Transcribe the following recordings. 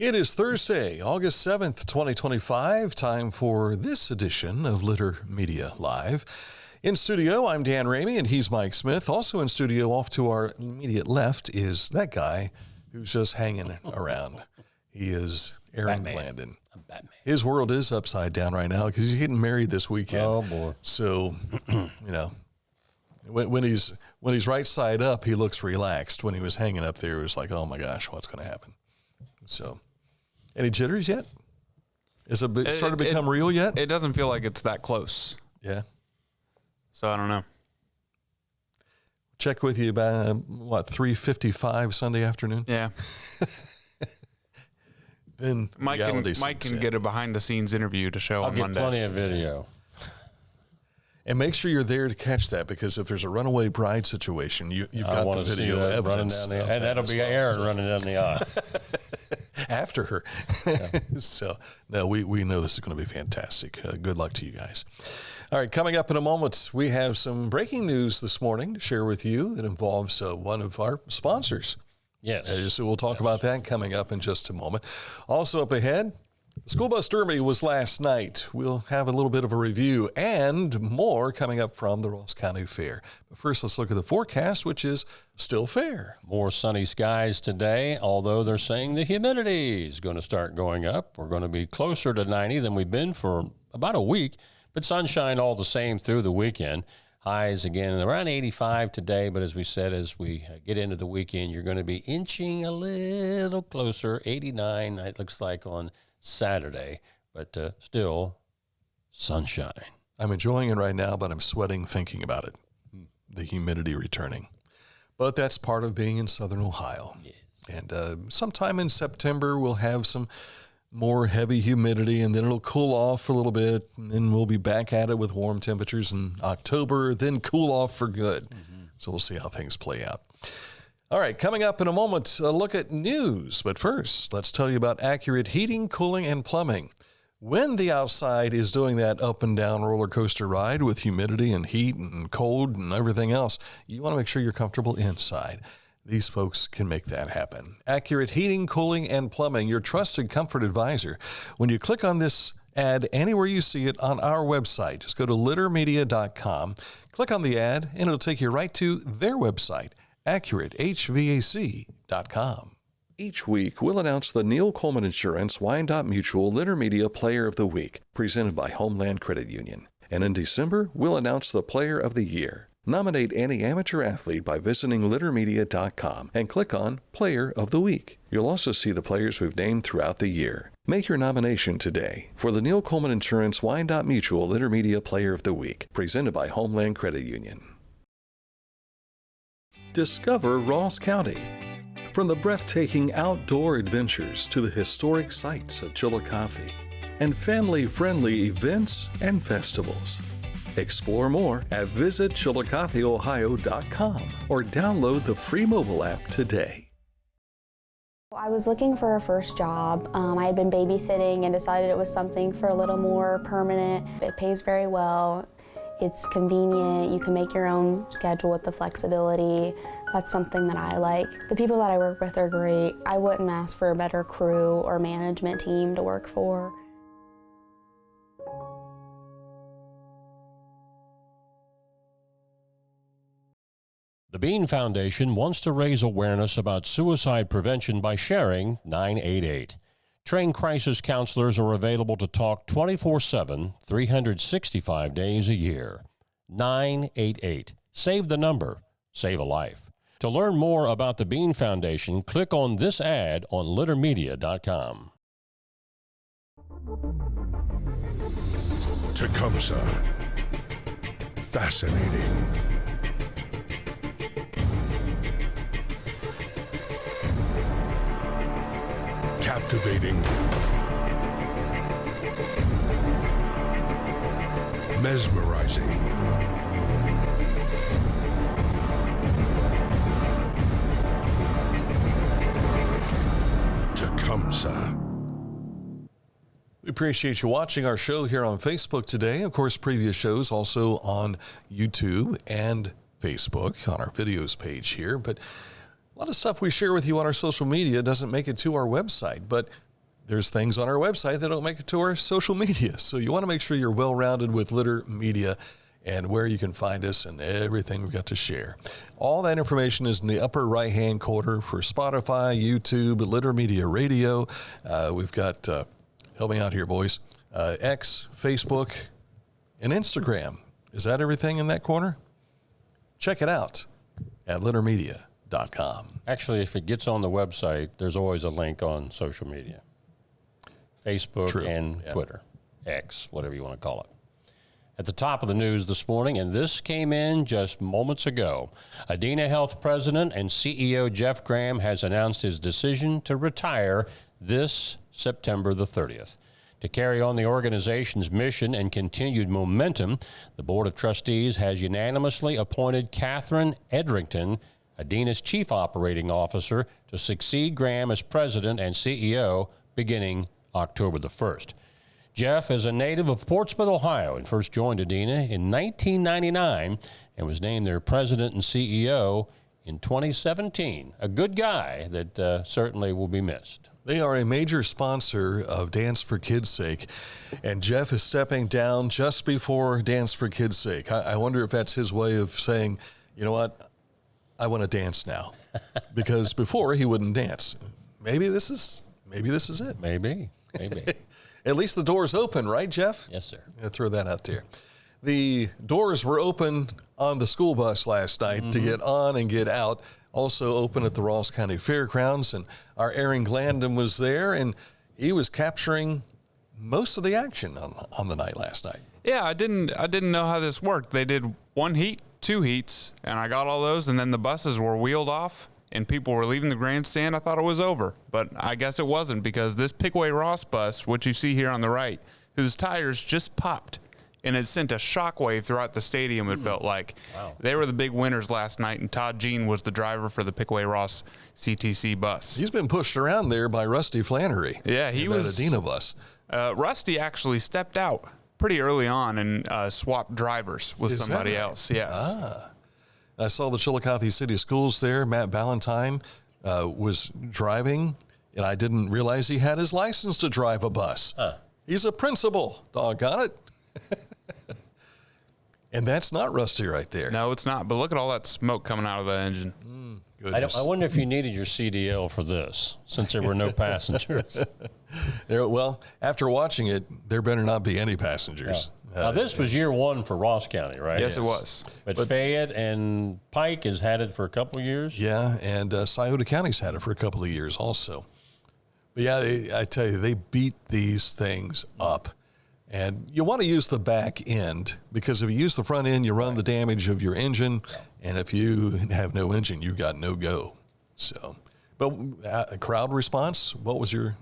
It is Thursday, August 7th, 2025. Time for this edition of Litter Media Live. In studio, I'm Dan Ramey, and he's Mike Smith. Also in studio, off to our immediate left, is that guy who's just hanging around. He is Aaron Blandon. His world is upside down right now because he's getting married this weekend. Oh, boy. So, when he's right side up, he looks relaxed. When he was hanging up there, it was like, oh, my gosh, what's going to happen? So, any jitters yet? Is it started to become real yet? It doesn't feel like it's that close. Yeah. So I don't know. Check with you about, 3:55 Sunday afternoon? Yeah. Then Mike can get a behind-the-scenes interview to show on Monday. I'll get plenty of video. And make sure you're there to catch that, because if there's a runaway bride situation, you've got the video evidence. And that'll be Aaron running down the aisle. After her. Yeah. So, no, we know this is going to be fantastic. Good luck to you guys. All right, coming up in a moment, we have some breaking news this morning to share with you that involves one of our sponsors. Yes. So we'll talk about that coming up in just a moment. Also up ahead, the school bus derby was last night. We'll have a little bit of a review and more coming up from the Ross County Fair. But first, let's look at the forecast, which is still fair. More sunny skies today, although they're saying the humidity is going to start going up. We're going to be closer to 90 than we've been for about a week, but sunshine all the same through the weekend. Highs again around 85 today, but as we said, as we get into the weekend, you're going to be inching a little closer. 89, it looks like, on Saturday, but still sunshine. I'm enjoying it right now, but I'm sweating thinking about it, the humidity returning. But that's part of being in Southern Ohio. Yes. And sometime in September, we'll have some more heavy humidity, and then it'll cool off a little bit, and then we'll be back at it with warm temperatures in October, then cool off for good. Mm-hmm. So we'll see how things play out. All right, coming up in a moment, a look at news. But first, let's tell you about Accurate Heating, Cooling, and Plumbing. When the outside is doing that up and down roller coaster ride with humidity and heat and cold and everything else, you want to make sure you're comfortable inside. These folks can make that happen. Accurate Heating, Cooling, and Plumbing, your trusted comfort advisor. When you click on this ad anywhere you see it on our website, just go to littermedia.com, click on the ad, and it'll take you right to their website, AccurateHVAC.com. Each week, we'll announce the Neil Coleman Insurance Wyandotte Mutual Litter Media Player of the Week, presented by Homeland Credit Union. And in December, we'll announce the Player of the Year. Nominate any amateur athlete by visiting littermedia.com and click on Player of the Week. You'll also see the players we've named throughout the year. Make your nomination today for the Neil Coleman Insurance Wyandotte Mutual Litter Media Player of the Week, presented by Homeland Credit Union. Discover Ross County. From the breathtaking outdoor adventures to the historic sights of Chillicothe and family-friendly events and festivals. Explore more at visitchillicotheohio.com or download the free mobile app today. I was looking for a first job. I had been babysitting and decided it was something for a little more permanent. It pays very well. It's convenient. You can make your own schedule with the flexibility. That's something that I like. The people that I work with are great. I wouldn't ask for a better crew or management team to work for. The Bean Foundation wants to raise awareness about suicide prevention by sharing 988. Trained crisis counselors are available to talk 24/7, 365 days a year. 988. Save the number. Save a life. To learn more about the Bean Foundation, click on this ad on littermedia.com. Tecumseh. Fascinating. Captivating. Mesmerizing. Tecumseh. We appreciate you watching our show here on Facebook today. Of course, previous shows also on YouTube and Facebook on our videos page here. But a lot of stuff we share with you on our social media doesn't make it to our website. But there's things on our website that don't make it to our social media. So you want to make sure you're well-rounded with Litter Media and where you can find us and everything we've got to share. All that information is in the upper right-hand corner for Spotify, YouTube, Litter Media Radio. We've got, help me out here, boys, X, Facebook, and Instagram. Is that everything in that corner? Check it out at littermedia.com. Actually, if it gets on the website, there's always a link on social media. Facebook and Twitter, X, whatever you want to call it. At the top of the news this morning, and this came in just moments ago, Adena Health President and CEO Jeff Graham has announced his decision to retire this September the 30th. To carry on the organization's mission and continued momentum, the Board of Trustees has unanimously appointed Catherine Edrington, Adena's Chief Operating Officer, to succeed Graham as President and CEO beginning October the 1st. Jeff is a native of Portsmouth, Ohio, and first joined Adena in 1999 and was named their president and CEO in 2017. A good guy that certainly will be missed. They are a major sponsor of Dance for Kids' Sake, and Jeff is stepping down just before Dance for Kids' Sake. I wonder if that's his way of saying, you know what, I want to dance now, because before he wouldn't dance. Maybe this is it. Maybe. At least the door's open, right, Jeff? Yes, sir. I'll throw that out there. The doors were open on the school bus last night to get on and get out. Also open at the Ross County Fairgrounds, and our Aaron Glandon was there, and he was capturing most of the action on the night last night. Yeah, I didn't know how this worked. They did one heat, two heats, and I got all those, and then the buses were wheeled off, and people were leaving the grandstand. I thought it was over, but I guess it wasn't, because this Pickaway Ross bus, which you see here on the right, whose tires just popped, and it sent a shockwave throughout the stadium, it felt like. Wow. They were the big winners last night, and Todd Jean was the driver for the Pickaway Ross CTC bus. He's been pushed around there by Rusty Flannery. Yeah, he was. That Adena bus. Rusty actually stepped out pretty early on and swapped drivers with somebody else. Yes. I saw the Chillicothe City Schools there. Matt Ballantyne was driving, and I didn't realize he had his license to drive a bus. He's a principal, doggone it. And that's not Rusty right there. No, it's not. But look at all that smoke coming out of the engine. I wonder if you needed your CDL for this, since there were no passengers. Well, after watching it, there better not be any passengers. Yeah. Now, this was year one for Ross County, right? Yes, it was. But Fayette and Pike has had it for a couple of years. Yeah, and Scioto County's had it for a couple of years also. But yeah, I tell you, they beat these things up. And you want to use the back end, because if you use the front end, you run the damage of your engine. And if you have no engine, you've got no go. So, but crowd response, what was your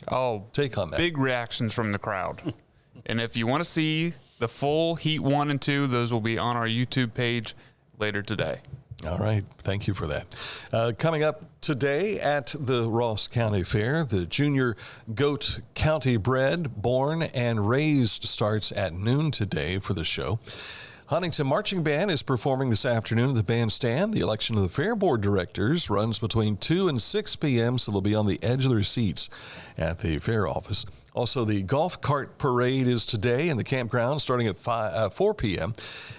take on that? Big reactions from the crowd. And if you want to see the full Heat 1 and 2, those will be on our YouTube page later today. All right. Thank you for that. Coming up today at the Ross County Fair, the Junior Goat County Bred, Born, and Raised starts at noon today for the show. Huntington Marching Band is performing this afternoon at the bandstand. The election of the Fair Board directors runs between 2 and 6 p.m., so they'll be on the edge of their seats at the fair office. Also, the golf cart parade is today in the campground starting at 4 p.m.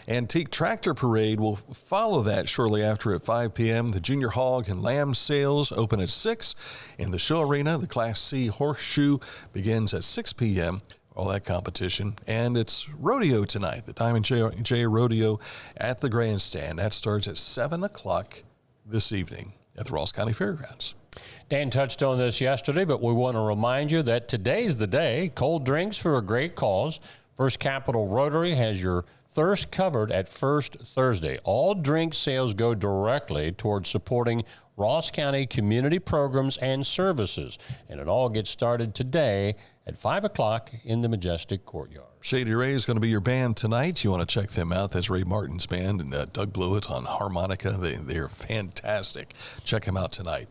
Antique Tractor Parade will follow that shortly after at 5 p.m. The Junior Hog and Lamb sales open at 6. In the show arena, the Class C Horseshoe begins at 6 p.m. All that competition. And it's rodeo tonight, the Diamond J Rodeo at the grandstand. That starts at 7 o'clock this evening at the Ross County Fairgrounds. Dan touched on this yesterday, but we want to remind you that today's the day. Cold drinks for a great cause. First Capital Rotary has your thirst covered at First Thursday. All drink sales go directly towards supporting Ross County community programs and services. And it all gets started today at 5 o'clock in the Majestic Courtyard. Shady Ray is going to be your band tonight. You want to check them out. That's Ray Martin's band, and Doug Blewett on harmonica. They're fantastic. Check them out tonight.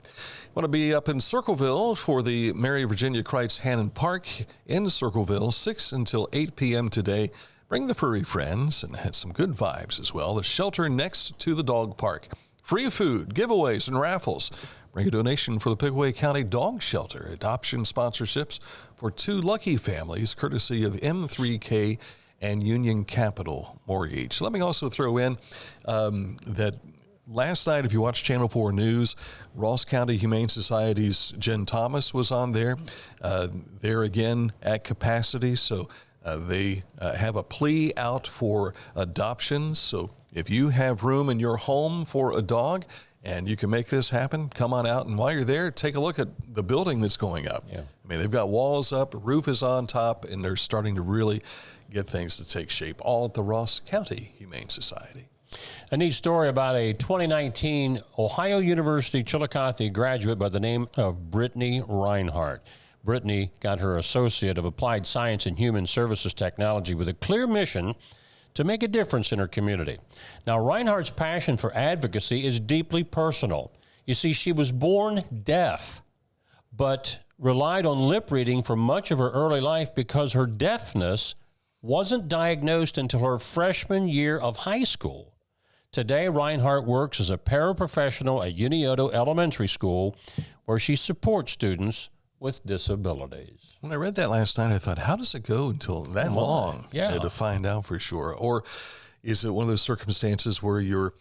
Want to be up in Circleville for the Mary Virginia Kreitz Hannon Park in Circleville, 6 until 8 p.m. today. Bring the furry friends and have some good vibes as well. The shelter next to the dog park. Free food, giveaways, and raffles. Bring a donation for the Pickaway County Dog Shelter. Adoption sponsorships for 2 lucky families, courtesy of M3K and Union Capital Mortgage. Let me also throw in that last night, if you watched Channel 4 News, Ross County Humane Society's Jen Thomas was on there. They're again at capacity, so they have a plea out for adoptions. So if you have room in your home for a dog and you can make this happen, come on out. And while you're there, take a look at the building that's going up. Yeah. I mean, they've got walls up, roof is on top, and they're starting to really get things to take shape, all at the Ross County Humane Society. A neat story about a 2019 Ohio University Chillicothe graduate by the name of Brittany Reinhardt. Brittany got her Associate of Applied Science and Human Services Technology with a clear mission to make a difference in her community. Now, Reinhardt's passion for advocacy is deeply personal. You see, she was born deaf, but relied on lip reading for much of her early life because her deafness wasn't diagnosed until her freshman year of high school. Today, Reinhardt works as a paraprofessional at Unioto Elementary School, where she supports students with disabilities. When I read that last night, I thought, how does it go until that long to find out for sure? Or is it one of those circumstances where you're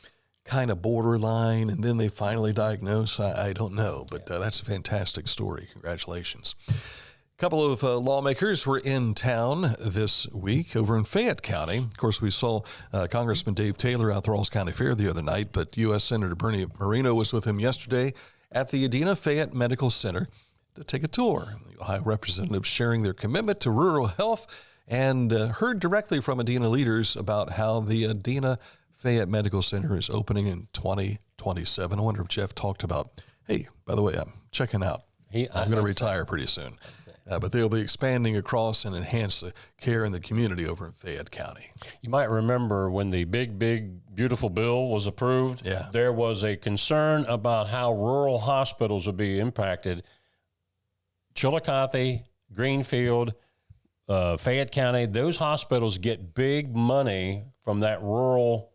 kind of borderline and then they finally diagnose? I don't know, but that's a fantastic story. Congratulations. A couple of lawmakers were in town this week over in Fayette County. Of course, we saw Congressman Dave Taylor out the Ross County Fair the other night, but U.S. Senator Bernie Moreno was with him yesterday at the Adena Fayette Medical Center to take a tour. The Ohio representatives sharing their commitment to rural health and heard directly from Adena leaders about how the Adena Fayette Medical Center is opening in 2027. I wonder if Jeff talked about, hey, by the way, I'm checking out. I'm going to retire pretty soon. But they'll be expanding across and enhance the care in the community over in Fayette County. You might remember when the big, beautiful bill was approved, there was a concern about how rural hospitals would be impacted. Chillicothe, Greenfield, Fayette County, those hospitals get big money from that rural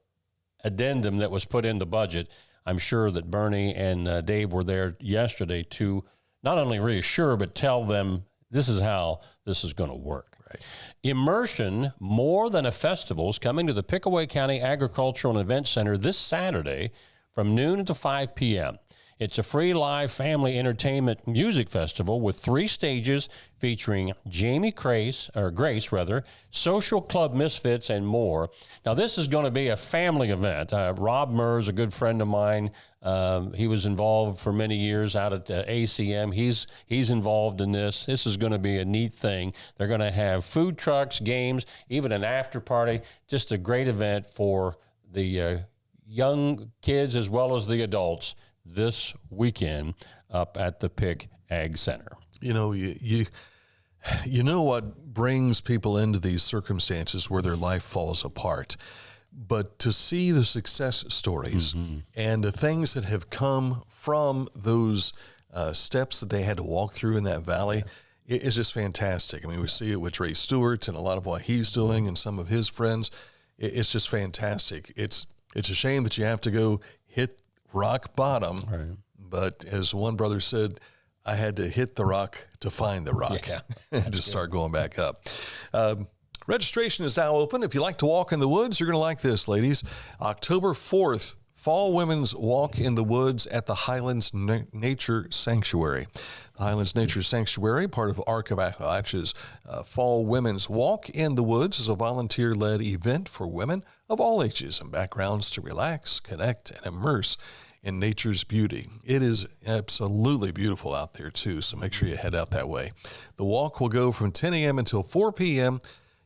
addendum that was put in the budget. I'm sure that Bernie and Dave were there yesterday to not only reassure, but tell them this is how this is going to work. Right. Immersion, more than a festival, is coming to the Pickaway County Agricultural and Event Center this Saturday from noon to 5 p.m. It's a free live family entertainment music festival with 3 stages featuring Grace, Social Club Misfits, and more. Now, this is going to be a family event. Rob Murs, a good friend of mine, he was involved for many years out at ACM. He's involved in this. This is going to be a neat thing. They're going to have food trucks, games, even an after party. Just a great event for the young kids as well as the adults this weekend up at the Pick Ag Center. You know, you know what brings people into these circumstances where their life falls apart. But to see the success stories and the things that have come from those steps that they had to walk through in that valley, it's just fantastic. I mean, we see it with Trey Stewart and a lot of what he's doing and some of his friends. It's just fantastic. It's a shame that you have to go hit rock bottom, right. But as one brother said, I had to hit the rock to find the rock and to start going back up. Registration is now open. If you like to walk in the woods, you're going to like this, ladies. October 4th, Fall Women's Walk in the Woods at the Highlands Nature Sanctuary. The Highlands Nature Sanctuary, part of Arc of Appalachia's Fall Women's Walk in the Woods, is a volunteer-led event for women of all ages and backgrounds to relax, connect, and immerse in nature's beauty. It is absolutely beautiful out there, too, so make sure you head out that way. The walk will go from 10 a.m. until 4 p.m.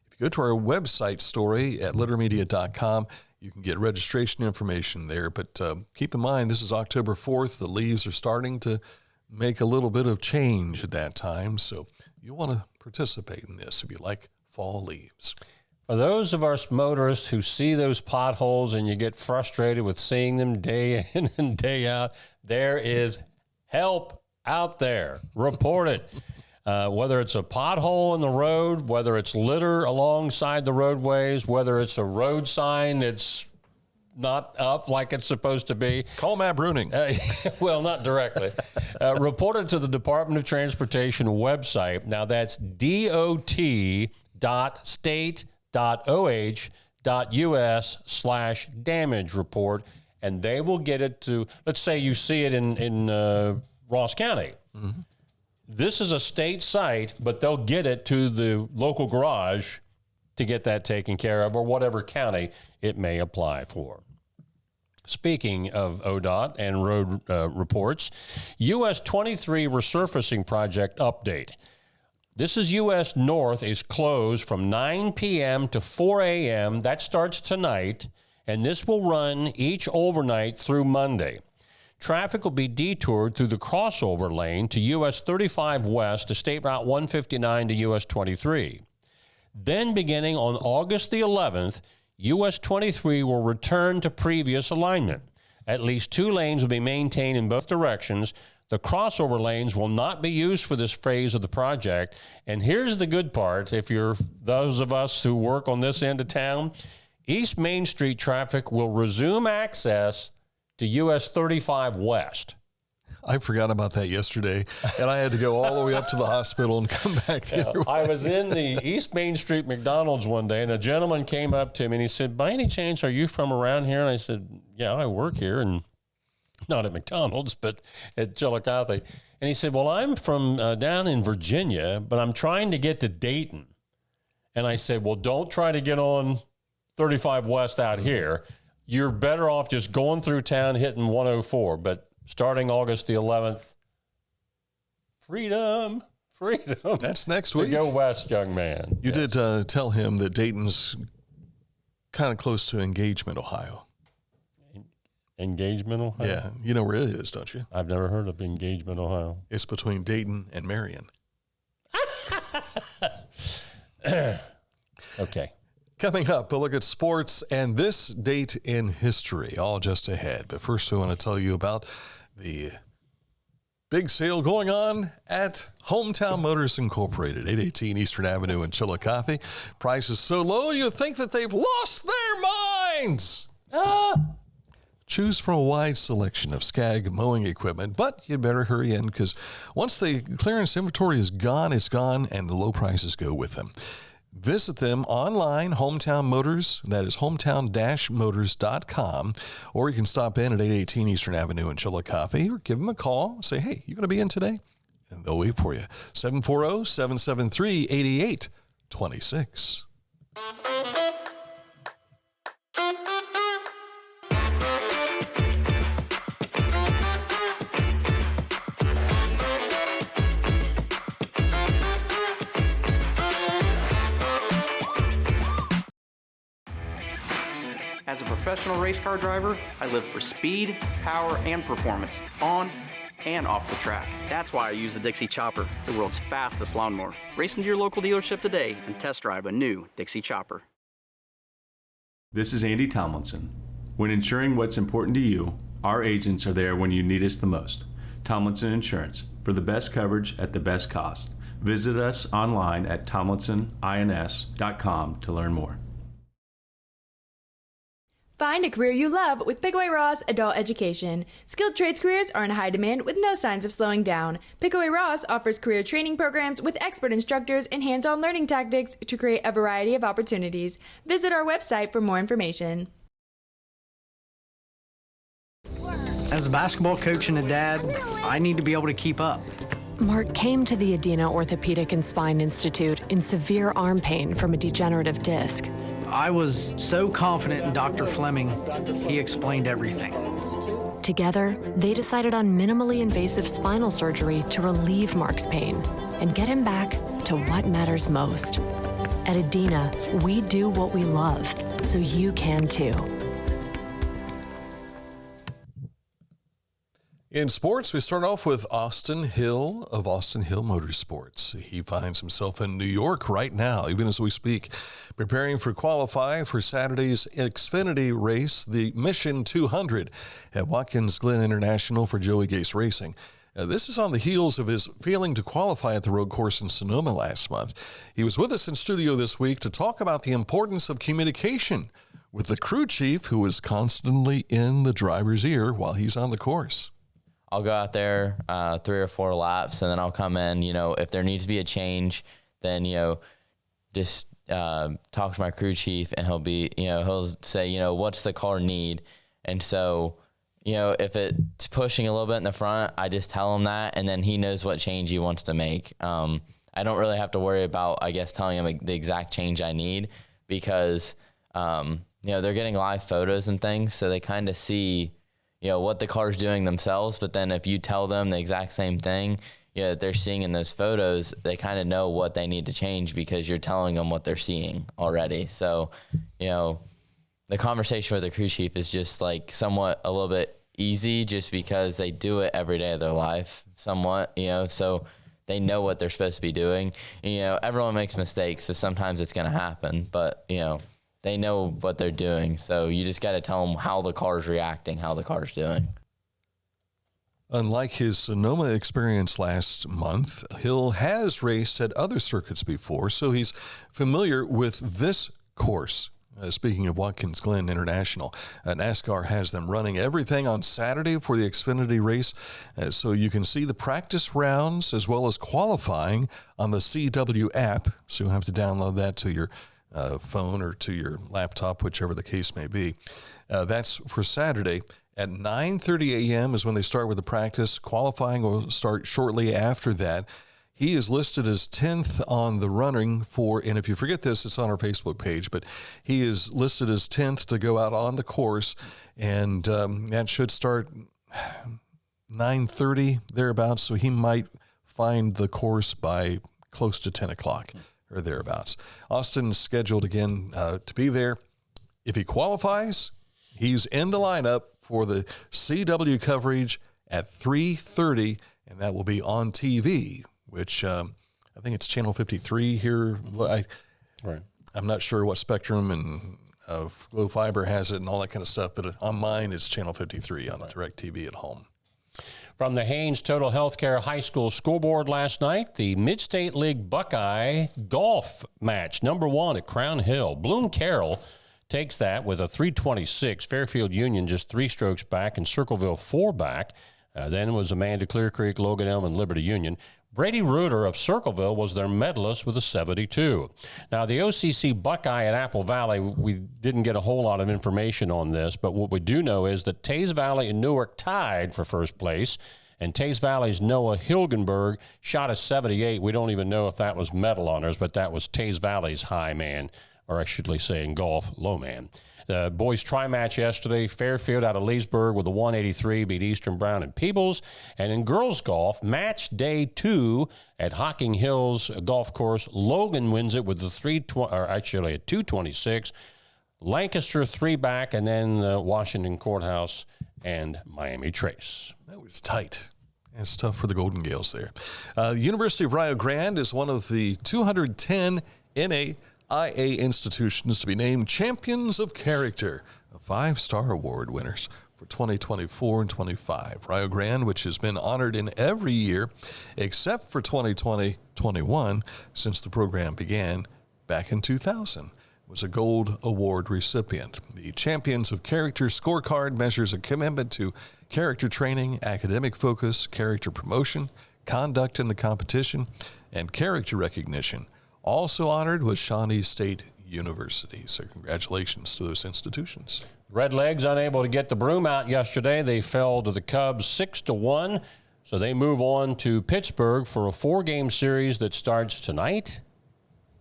If you go to our website story at littermedia.com, you can get registration information there. But keep in mind, this is October 4th. The leaves are starting to make a little bit of change at that time, so you want to participate in this if you like fall leaves. For those of us motorists who see those potholes and you get frustrated with seeing them day in and day out, there is help out there. Report it. Whether it's a pothole in the road, whether it's litter alongside the roadways, whether it's a road sign that's not up like it's supposed to be. Call Matt Bruning. Well, not directly. Reported to the Department of Transportation website. Now that's dot.state.oh.us/damage report, and they will get it to, let's say you see it in Ross County. Mm-hmm. This is a state site, but they'll get it to the local garage to get that taken care of, or whatever county it may apply for. Speaking of ODOT and road reports, US 23 resurfacing project update. This is US North is closed from 9 p.m. to 4 a.m. That starts tonight, and this will run each overnight through Monday. Traffic will be detoured through the crossover lane to US 35 West to State Route 159 to US 23. Then beginning on August the 11th, US 23 will return to previous alignment. At least 2 lanes will be maintained in both directions. The crossover lanes will not be used for this phase of the project. And here's the good part, if you're those of us who work on this end of town, East Main Street traffic will resume access to US 35 West. I forgot about that yesterday, and I had to go all the way up to the hospital and come back the other way. I was in the East Main Street McDonald's one day, and a gentleman came up to me, and he said, by any chance, are you from around here? And I said, yeah, I work here, and not at McDonald's, but at Chillicothe. And he said, well, I'm from down in Virginia, but I'm trying to get to Dayton. And I said, well, don't try to get on 35 West out here. You're better off just going through town, hitting 104. But starting August the 11th, freedom. That's next to week. Go west, young man. You did tell him that Dayton's kind of close to Engagement, Ohio. Engagement, Ohio? Yeah. You know where it is, don't you? I've never heard of Engagement, Ohio. It's between Dayton and Marion. Okay. Coming up, a look at sports and this date in history, all just ahead. But first, we want to tell you about the big sale going on at Hometown Motors Incorporated, 818 Eastern Avenue in Chillicothe. Prices so low, you think that they've lost their minds. Choose from a wide selection of Skag mowing equipment, but you'd better hurry in because once the clearance inventory is gone, it's gone, and the low prices go with them. Visit them online, Hometown Motors, that is hometown-motors.com, or you can stop in at 818 Eastern Avenue in Chillicothe, or give them a call, say, hey, you going to be in today? And they'll wait for you. 740-773-8826. As a professional race car driver, I live for speed, power, and performance, on and off the track. That's why I use the Dixie Chopper, the world's fastest lawnmower. Race into your local dealership today and test drive a new Dixie Chopper. This is Andy Tomlinson. When ensuring what's important to you, our agents are there when you need us the most. Tomlinson Insurance, for the best coverage at the best cost. Visit us online at tomlinsonins.com to learn more. Find a career you love with Pickaway Ross Adult Education. Skilled trades careers are in high demand with no signs of slowing down. Pickaway Ross offers career training programs with expert instructors and hands-on learning tactics to create a variety of opportunities. Visit our website for more information. As a basketball coach and a dad, I need to be able to keep up. Mark came to the Adina Orthopedic and Spine Institute in severe arm pain from a degenerative disc. I was so confident in Dr. Fleming, he explained everything. Together, they decided on minimally invasive spinal surgery to relieve Mark's pain and get him back to what matters most. At Adina, we do what we love, so you can too. In sports, we start off with Austin Hill of Austin Hill Motorsports. He finds himself in New York right now, even as we speak, preparing for qualify for Saturday's Xfinity race, the Mission 200 at Watkins Glen International for Joey Gase Racing. This is on the heels of his failing to qualify at the road course in Sonoma last month. He was with us in studio this week to talk about the importance of communication with the crew chief, who is constantly in the driver's ear while he's on the course. I'll go out there 3 or 4 laps, and then I'll come in. If there needs to be a change, then, just talk to my crew chief, and he'll say, what's the car need? And so, if it's pushing a little bit in the front, I just tell him that, and then he knows what change he wants to make. I don't really have to worry about, I guess, telling him the exact change I need, because, they're getting live photos and things, so they kind of see, what the car's doing themselves. But then if you tell them the exact same thing, that they're seeing in those photos, they kind of know what they need to change because you're telling them what they're seeing already. So, the conversation with the crew chief is just like somewhat a little bit easy, just because they do it every day of their life somewhat, so they know what they're supposed to be doing. Everyone makes mistakes, so sometimes it's going to happen, but, they know what they're doing. So you just got to tell them how the car's reacting, how the car's doing. Unlike his Sonoma experience last month, Hill has raced at other circuits before, so he's familiar with this course. Speaking of Watkins Glen International, NASCAR has them running everything on Saturday for the Xfinity race, so you can see the practice rounds as well as qualifying on the CW app, so you'll have to download that to your phone or to your laptop, whichever the case may be. That's for Saturday. At 9:30 a.m. is when they start with the practice. Qualifying will start shortly after that. He is listed as 10th on the running for, and if you forget this, it's on our Facebook page, but he is listed as 10th to go out on the course, and that should start 9:30, thereabouts, so he might find the course by close to 10 o'clock or thereabouts. Austin's scheduled again to be there. If he qualifies, he's in the lineup for the CW coverage at 3:30, and that will be on TV, which I think it's Channel 53 here. Right. I'm not sure what Spectrum and Glow Fiber has it and all that kind of stuff, but on mine it's Channel 53 on DirecTV at home. From the Haynes Total Healthcare High School scoreboard last night, the Mid-State League Buckeye golf match, number 1 at Crown Hill. Bloom Carroll takes that with a 326. Fairfield Union just 3 strokes back, and Circleville 4 back. Then was Amanda, Clear Creek, Logan Elm, and Liberty Union. Brady Reuter of Circleville was their medalist with a 72. Now, the OCC Buckeye at Apple Valley, we didn't get a whole lot of information on this, but what we do know is that Tays Valley and Newark tied for first place, and Tays Valley's Noah Hilgenberg shot a 78. We don't even know if that was medal honors, but that was Tays Valley's high man, or I should say in golf, low man. The boys' tri-match yesterday, Fairfield out of Leesburg with a 183 beat Eastern Brown and Peebles. And in girls golf, match day 2 at Hocking Hills Golf Course, Logan wins it with a 226. Lancaster 3 back, and then Washington Courthouse and Miami Trace. That was tight. It's tough for the Golden Gales there. University of Rio Grande is one of the 210 NAIA institutions to be named Champions of Character, 5-star award winners for 2024 and 25. Rio Grande, which has been honored in every year except for 2020-21 since the program began back in 2000, was a gold award recipient. The Champions of Character scorecard measures a commitment to character training, academic focus, character promotion, conduct in the competition, and character recognition. Also honored was Shawnee State University. So congratulations to those institutions. Redlegs unable to get the broom out yesterday. They fell to the Cubs 6-1. So they move on to Pittsburgh for a 4-game series that starts tonight.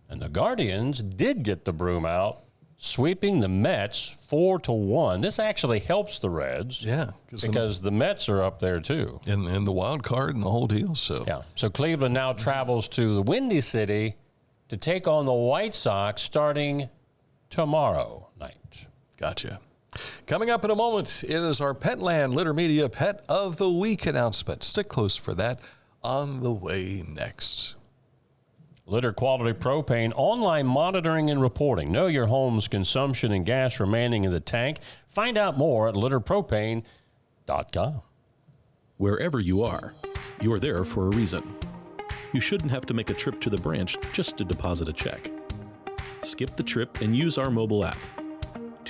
And the Guardians did get the broom out, sweeping the Mets 4-1. This actually helps the Reds. Yeah. Because the Mets are up there too. In the wild card and the whole deal. So yeah. So Cleveland now travels to the Windy City to take on the White Sox starting tomorrow night. Gotcha. Coming up in a moment, it is our Petland Litter Media Pet of the Week announcement. Stick close for that on the way next. Litter Quality Propane, online monitoring and reporting. Know your home's consumption and gas remaining in the tank. Find out more at litterpropane.com. Wherever you are there for a reason. You shouldn't have to make a trip to the branch just to deposit a check. Skip the trip and use our mobile app.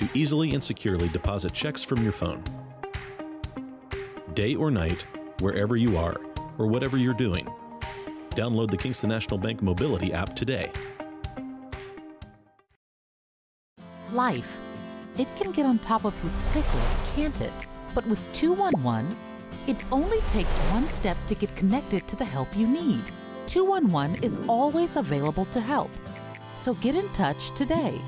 to easily and securely deposit checks from your phone. Day or night, wherever you are, or whatever you're doing. Download the Kingston National Bank Mobility app today. Life. It can get on top of you quickly, can't it? But with 211, it only takes one step to get connected to the help you need. 211 is always available to help. So get in touch today.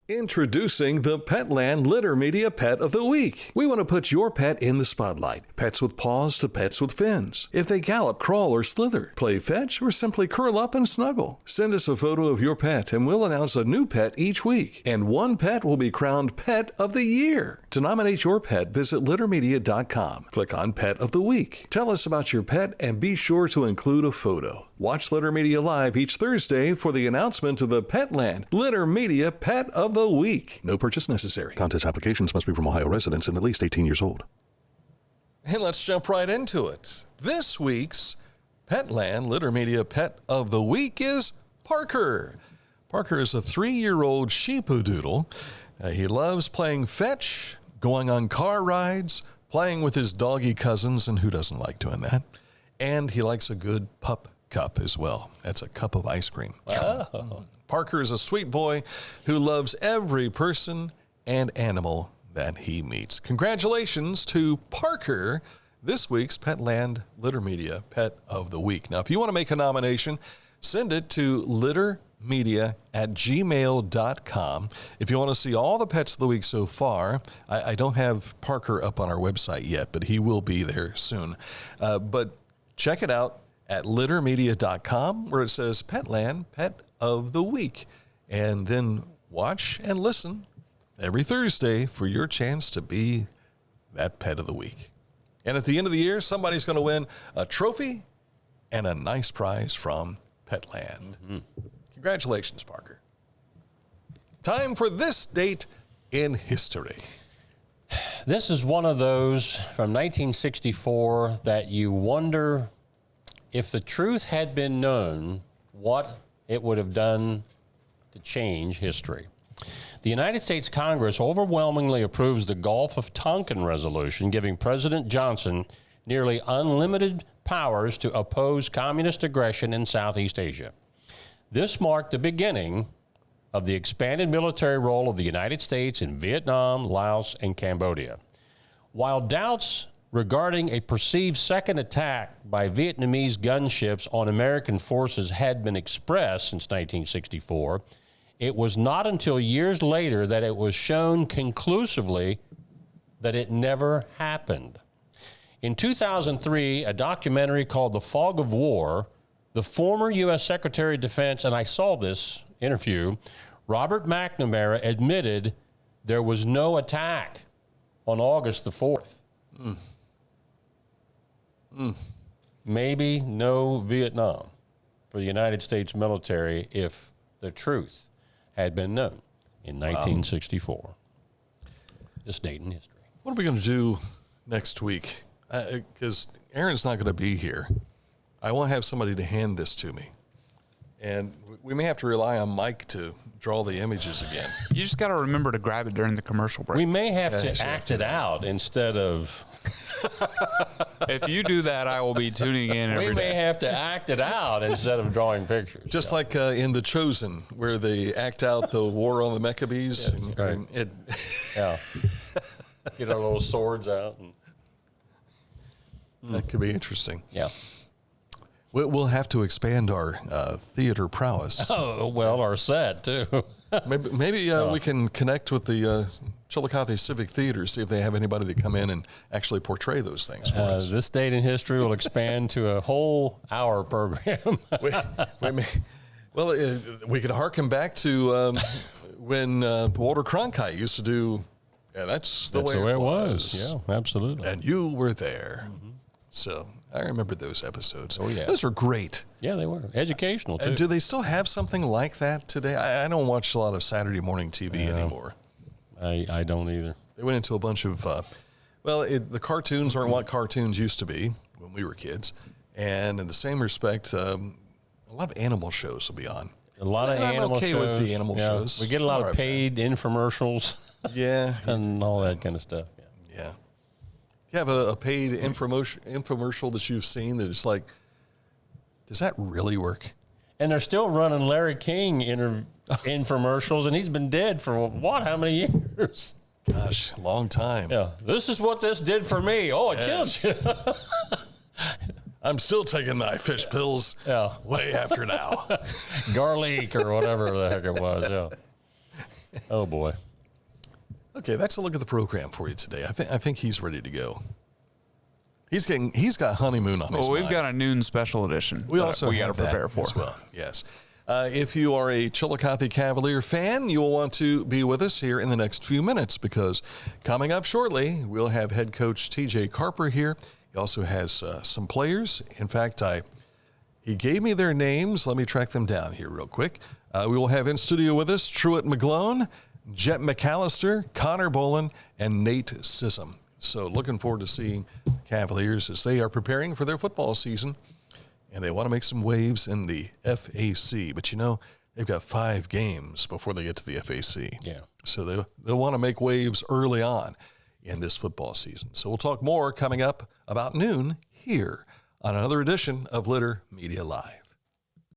Introducing the Petland Litter Media Pet of the Week. We want to put your pet in the spotlight. Pets with paws to pets with fins. If they gallop, crawl, or slither, play fetch, or simply curl up and snuggle. Send us a photo of your pet and we'll announce a new pet each week. And one pet will be crowned Pet of the Year. To nominate your pet, visit littermedia.com. Click on Pet of the Week. Tell us about your pet and be sure to include a photo. Watch Litter Media Live each Thursday for the announcement of the Petland Litter Media Pet of the Week. No purchase necessary. Contest applications must be from Ohio residents and at least 18 years old. And let's jump right into it. This week's Petland Litter Media Pet of the Week is Parker. Parker is a 3-year-old sheepadoodle. He loves playing fetch, going on car rides, playing with his doggy cousins, and who doesn't like doing that? And he likes a good pup cup as well. That's a cup of ice cream. Oh. Parker is a sweet boy who loves every person and animal that he meets. Congratulations to Parker, this week's Petland Litter Media Pet of the Week. Now, if you want to make a nomination, send it to littermedia@gmail.com. If you want to see all the pets of the week so far, I don't have Parker up on our website yet, but he will be there soon. But check it out at littermedia.com, where it says Petland Pet of the Week. And then watch and listen every Thursday for your chance to be that Pet of the Week. And at the end of the year, somebody's going to win a trophy and a nice prize from Petland. Mm-hmm. Congratulations, Parker. Time for this date in history. This is one of those from 1964 that you wonder if the truth had been known, what it would have done to change history. The United States Congress overwhelmingly approves the Gulf of Tonkin resolution, giving President Johnson nearly unlimited powers to oppose communist aggression in Southeast Asia. This marked the beginning of the expanded military role of the United States in Vietnam, Laos, and Cambodia. While doubts regarding a perceived second attack by Vietnamese gunships on American forces had been expressed since 1964, it was not until years later that it was shown conclusively that it never happened. In 2003, a documentary called The Fog of War, the former U.S. Secretary of Defense, and I saw this interview, Robert McNamara admitted there was no attack on August the 4th. Maybe no Vietnam for the United States military if the truth had been known in 1964. This date in history. What are we going to do next week? Because Aaron's not going to be here. I won't have somebody to hand this to me. And we may have to rely on Mike to draw the images again. You just got to remember to grab it during the commercial break. We may have to act it out instead of... If you do that, I will be tuning in every day. We may have to act it out instead of drawing pictures. Just like in The Chosen, where they act out the war on the Maccabees. Yes, right. Yeah. Get our little swords out. That could be interesting. Yeah. We'll have to expand our theater prowess. Oh, well, our set, too. Maybe we can connect with the Chillicothe Civic Theater, see if they have anybody to come in and actually portray those things for us. This date in history will expand to a whole hour program. we could harken back to when Walter Cronkite used to do, that's the way it was. Yeah, absolutely. And you were there. Mm-hmm. So I remember those episodes. Oh, yeah. Those were great. Yeah, they were. Educational, too. And do they still have something like that today? I don't watch a lot of Saturday morning TV anymore. I don't either. They went into a bunch of, the cartoons aren't what cartoons used to be when we were kids. And in the same respect, a lot of animal shows will be on. A lot of animal I'm okay shows. with the animal shows. We get a lot of paid infomercials. Yeah. And all that kind of stuff. Yeah. You have a paid infomercial that you've seen that it's like, does that really work? And they're still running Larry King infomercials, and he's been dead for how many years? Gosh, long time. Yeah. This is what this did for me. Oh, it kills you. I'm still taking my fish pills way after now. Garlic or whatever the heck it was. Yeah. Oh, boy. Okay, that's a look at the program for you today. I think he's ready to go. He's got honeymoon on his mind. We've got a noon special edition. We got to prepare for as well. Yes. If you are a Chillicothe Cavalier fan, you will want to be with us here in the next few minutes because coming up shortly, we'll have head coach TJ Carper here. He also has some players. In fact, he gave me their names. Let me track them down here real quick. We will have in studio with us Truett McGlone, Jet McAllister, Connor Bolin, and Nate Sissom. So looking forward to seeing Cavaliers as they are preparing for their football season, and they want to make some waves in the FAC. But, they've got 5 games before they get to the FAC. Yeah. So they'll want to make waves early on in this football season. So we'll talk more coming up about noon here on another edition of Litter Media Live.